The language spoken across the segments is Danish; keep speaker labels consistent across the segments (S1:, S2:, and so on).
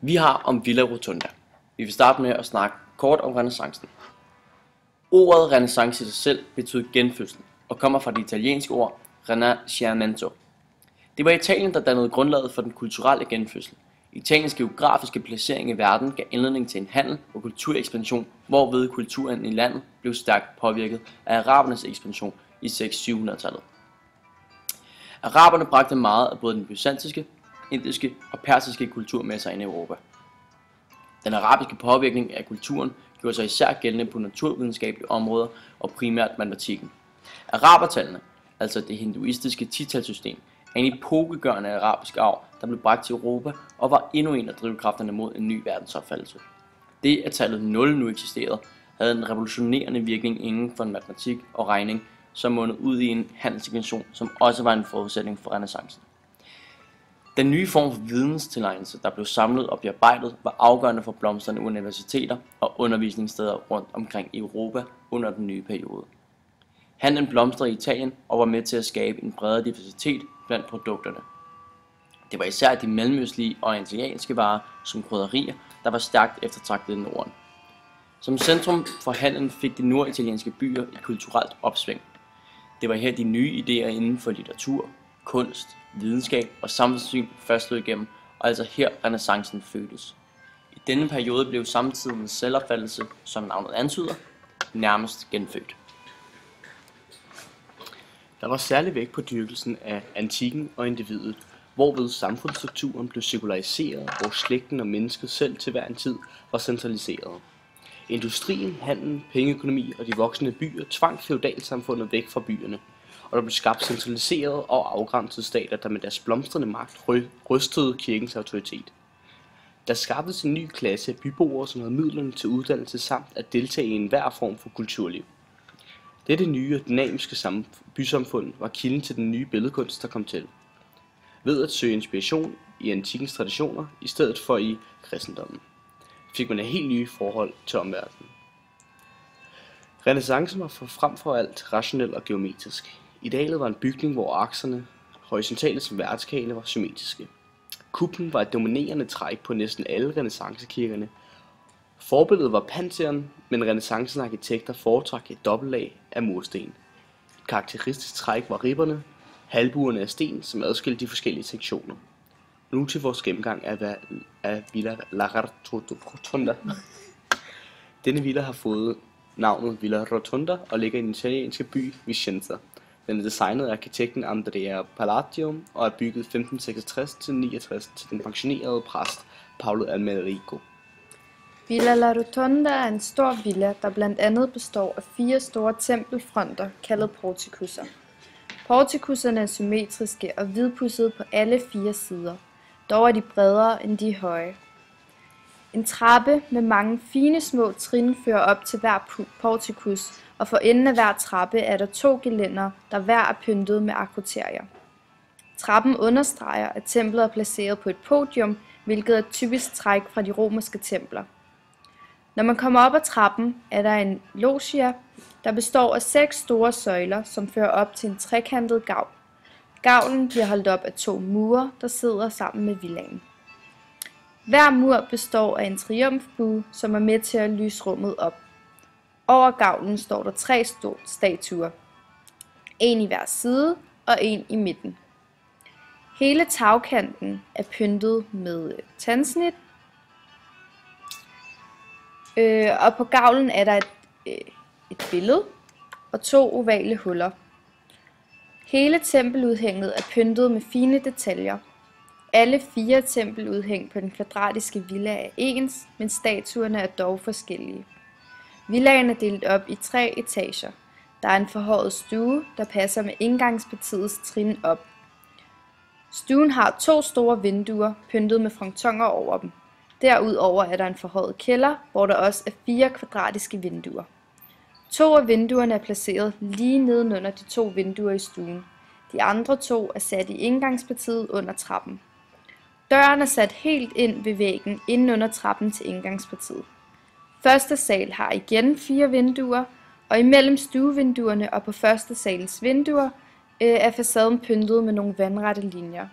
S1: Vi har om Villa Rotunda. Vi vil starte med at snakke kort om renæssancen. Ordet renæssance i sig selv betyder genfødsel og kommer fra det italienske ord rinascimento. Det var Italien, der dannede grundlaget for den kulturelle genfødsel. Italiens geografiske placering i verden gav anledning til en handel og kulturekspansion, hvorved kulturen i landet blev stærkt påvirket af arabernes ekspansion i 600-700-tallet. Araberne bragte meget af både den byzantinske, indiske og persiske kultur med sig ind i Europa. Den arabiske påvirkning af kulturen gjorde sig især gældende på naturvidenskabelige områder og primært matematikken. Arabertallene, altså det hinduistiske titalssystem, er en epokegørende arabisk arv, der blev bragt til Europa og var endnu en af drivkræfterne mod en ny verdensopfattelse. Det, at tallet 0 nu eksisterede, havde en revolutionerende virkning inden for matematik og regning, som mundede ud i en handelsinvention, som også var en forudsætning for renæssancen. Den nye form for videnstilegnelse, der blev samlet og bearbejdet, var afgørende for blomstrende universiteter og undervisningssteder rundt omkring i Europa under den nye periode. Handlen blomstrede i Italien og var med til at skabe en bredere diversitet blandt produkterne. Det var især de mellemøstlige og orientalske varer som krydderier, der var stærkt eftertragtet i Norden. Som centrum for handlen fik de norditalienske byer et kulturelt opsving. Det var her de nye idéer inden for litteratur, kunst, videnskab og samfundssyn først slog igennem, og altså her renæssancen fødtes. I denne periode blev samtidens selvopfattelse, som navnet antyder, nærmest genfødt.
S2: Der var særlig vægt på dyrkelsen af antikken og individet, hvorved samfundsstrukturen blev sekulariseret, hvor slægten og mennesket selv til hver en tid var centraliseret. Industrien, handlen, pengeøkonomi og de voksende byer tvang feudalsamfundet væk fra byerne, og der blev skabt centraliserede og afgrænsede stater, der med deres blomstrende magt rystede kirkens autoritet. Der skabtes en ny klasse af byboere, som havde midlerne til uddannelse samt at deltage i enhver form for kulturliv. Dette nye og dynamiske bysamfund var kilden til den nye billedkunst, der kom til, ved at søge inspiration i antikkens traditioner i stedet for i kristendommen, fik man et helt nye forhold til omverdenen. Renæssancen var frem for alt rationel og geometrisk. Idealet var en bygning, hvor akserne, horisontale som vertikale, var symmetriske. Kuplen var et dominerende træk på næsten alle renæssancekirkerne. Forbilledet var Pantheon, men renæssancens arkitekter foretrak et dobbeltlag af mursten. Et karakteristisk træk var ribberne, halvbuerne af sten, som adskilte de forskellige sektioner. Nu til vores gennemgang af Villa Rotunda. Denne villa har fået navnet Villa Rotunda og ligger i den italienske by Vicenza. Den er designet af arkitekten Andrea Palladio og er bygget 1566-69 til den pensionerede præst Paolo Almerico.
S3: Villa La Rotonda er en stor villa, der blandt andet består af 4 store tempelfronter, kaldet portikusser. Portikusserne er symmetriske og hvidpudsede på alle 4 sider. Dog er de bredere end de høje. En trappe med mange fine små trin fører op til hver portikus, og for enden af hver trappe er der 2 gelændere, der hver er pyntet med akroterier. Trappen understreger, at templet er placeret på et podium, hvilket er et typisk træk fra de romerske templer. Når man kommer op ad trappen, er der en loggia, der består af 6 store søjler, som fører op til en trekantet gavl. Gavlen bliver holdt op af 2 mure, der sidder sammen med villaen. Hver mur består af en triumfbue, som er med til at lyse rummet op. Over gavlen står der 3 store statuer. En i hver side og en i midten. Hele tagkanten er pyntet med tandsnit. Og på gavlen er der et billede og 2 ovale huller. Hele tempeludhænget er pyntet med fine detaljer. Alle 4 tempeludhæng på den kvadratiske villa er ens, men statuerne er dog forskellige. Villaen er delt op i 3 etager. Der er en forhøjet stue, der passer med indgangspartiets trin op. Stuen har 2 store vinduer, pyntet med frontoner over dem. Derudover er der en forhøjet kælder, hvor der også er 4 kvadratiske vinduer. 2 af vinduerne er placeret lige nedenunder de 2 vinduer i stuen. De andre 2 er sat i indgangspartiet under trappen. Døren er sat helt ind ved væggen inden under trappen til indgangspartiet. Første sal har igen 4 vinduer, og imellem stuevinduerne og på første salens vinduer er facaden pyntet med nogle vandrette linjer.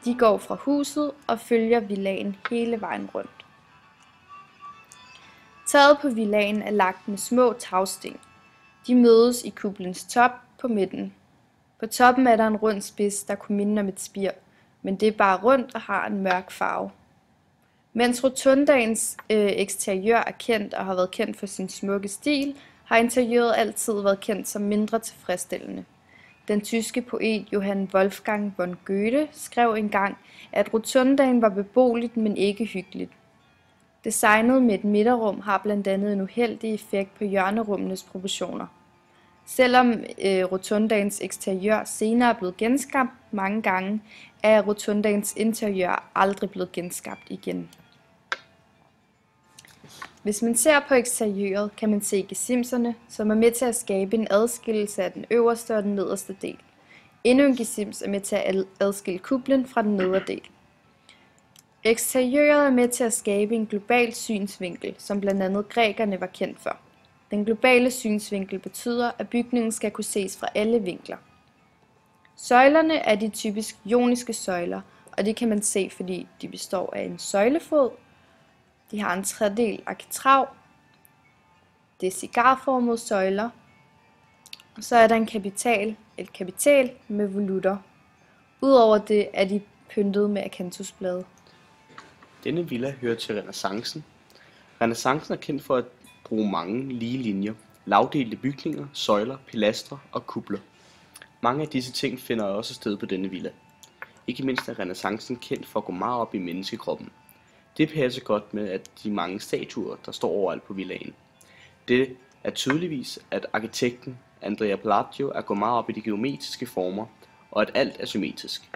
S3: De går fra huset og følger villaen hele vejen rundt. Taget på villaen er lagt med små tagsten. De mødes i kuplens top på midten. På toppen er der en rund spids, der kunne minde om et spir, men det er bare rundt og har en mørk farve. Mens rotundaens eksteriør er kendt og har været kendt for sin smukke stil, har interiøret altid været kendt som mindre tilfredsstillende. Den tyske poet Johann Wolfgang von Goethe skrev engang, at rotundaen var beboeligt, men ikke hyggeligt. Designet med et midterrum har blandt andet en uheldig effekt på hjørnerummenes proportioner. Selvom rotundaens eksteriør senere er blevet genskabt mange gange, er rotundaens interiør aldrig blevet genskabt igen. Hvis man ser på eksteriøret, kan man se gesimserne, som er med til at skabe en adskillelse af den øverste og den nederste del. Endnu en gesims er med til at adskille kuplen fra den nedre del. Eksteriøret er med til at skabe en global synsvinkel, som blandt andet grækerne var kendt for. Den globale synsvinkel betyder, at bygningen skal kunne ses fra alle vinkler. Søjlerne er de typisk joniske søjler, og det kan man se, fordi de består af en søjlefod. De har en tredel arkitrav. Det er cigarformede søjler. Og så er der et kapital med volutter. Udover det er de pyntet med akantusblade.
S2: Denne villa hører til renæssancen. Renæssancen er kendt for at bruge mange lige linjer, lavdelte bygninger, søjler, pilastre og kupler. Mange af disse ting finder også sted på denne villa. Ikke mindst er renæssancen kendt for at gå meget op i menneskekroppen. Det passer godt med at de mange statuer, der står overalt på villaen. Det er tydeligvis, at arkitekten Andrea Palladio er gået meget op i de geometriske former, og at alt er symmetrisk.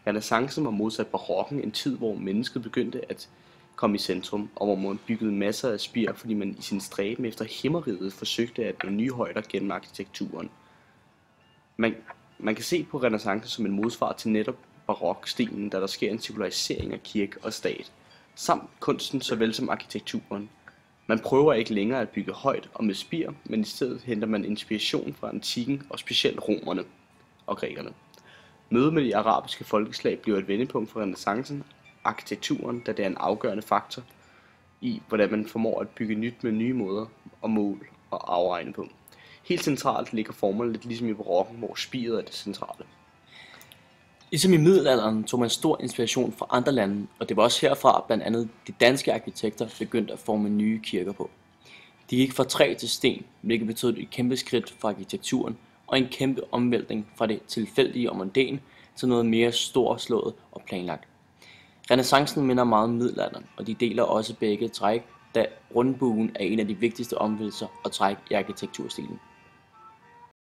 S2: Renæssancen var modsat barokken, en tid hvor mennesket begyndte at komme i centrum, og hvor man byggede masser af spir, fordi man i sin stræben efter himmeriget forsøgte at nå nye højder gennem arkitekturen. Man kan se på renæssancen som en modsvar til netop barokstilen, da der sker en sekularisering af kirke og stat, samt kunsten såvel som arkitekturen. Man prøver ikke længere at bygge højt og med spir, men i stedet henter man inspiration fra antikken og specielt romerne og grækerne. Mødet med de arabiske folkeslag bliver et vendepunkt for renæssancen, arkitekturen, da det er en afgørende faktor i, hvordan man formår at bygge nyt med nye måder og mål og afregne på. Helt centralt ligger formerne lidt ligesom i barokken, hvor spiret er det centrale.
S1: Ligesom i middelalderen tog man stor inspiration fra andre lande, og det var også herfra blandt andet de danske arkitekter begyndte at forme nye kirker på. De gik fra træ til sten, hvilket betød et kæmpe skridt for arkitekturen og en kæmpe omvæltning fra det tilfældige og mondæne til noget mere storslået og planlagt. Renæssancen minder meget om middelalderen, og de deler også begge træk, da rundbuen er en af de vigtigste omvæltelser og træk i arkitekturstilen.